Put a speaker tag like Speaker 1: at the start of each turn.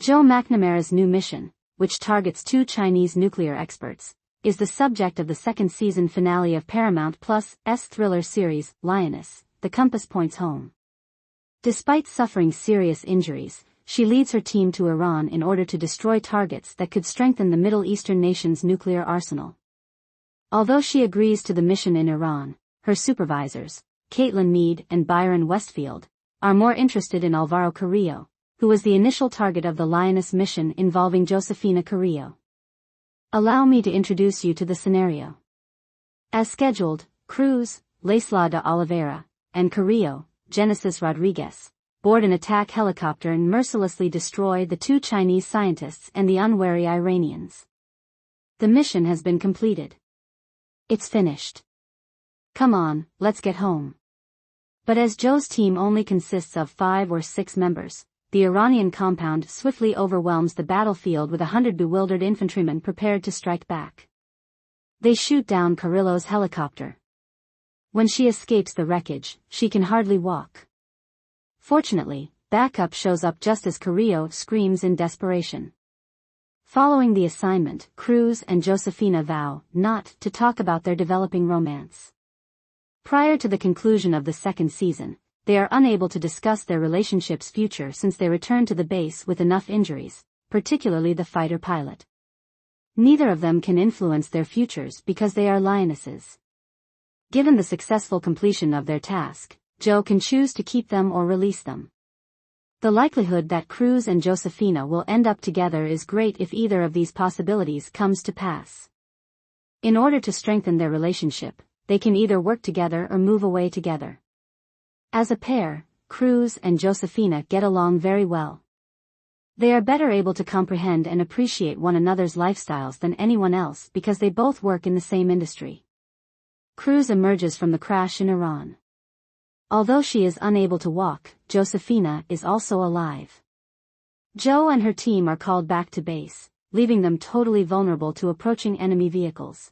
Speaker 1: Joe McNamara's new mission, which targets 2 Chinese nuclear experts, is the subject of the second season finale of Paramount Plus' thriller series, Lioness, The Compass Points Home. Despite suffering serious injuries, she leads her team to Iran in order to destroy targets that could strengthen the Middle Eastern nation's nuclear arsenal. Although she agrees to the mission in Iran, her supervisors, Caitlin Meade and Byron Westfield, are more interested in Alvaro Carrillo, who was the initial target of the Lioness mission involving Josephina Carrillo. Allow me to introduce you to the scenario. As scheduled, Cruz, Laysla De Oliveira, and Carrillo, Genesis Rodriguez, board an attack helicopter and mercilessly destroy the 2 Chinese scientists and the unwary Iranians. The mission has been completed. It's finished. Come on, let's get home. But as Joe's team only consists of 5 or 6 members, the Iranian compound swiftly overwhelms the battlefield with 100 bewildered infantrymen prepared to strike back. They shoot down Carrillo's helicopter. When she escapes the wreckage, she can hardly walk. Fortunately, backup shows up just as Carrillo screams in desperation. Following the assignment, Cruz and Josephina vow not to talk about their developing romance. Prior to the conclusion of the second season, they are unable to discuss their relationship's future since they return to the base with enough injuries, particularly the fighter pilot. Neither of them can influence their futures because they are lionesses. Given the successful completion of their task, Joe can choose to keep them or release them. The likelihood that Cruz and Josephina will end up together is great if either of these possibilities comes to pass. In order to strengthen their relationship, they can either work together or move away together. As a pair, Cruz and Josephina get along very well. They are better able to comprehend and appreciate one another's lifestyles than anyone else because they both work in the same industry. Cruz emerges from the crash in Iran. Although she is unable to walk, Josephina is also alive. Joe and her team are called back to base, leaving them totally vulnerable to approaching enemy vehicles.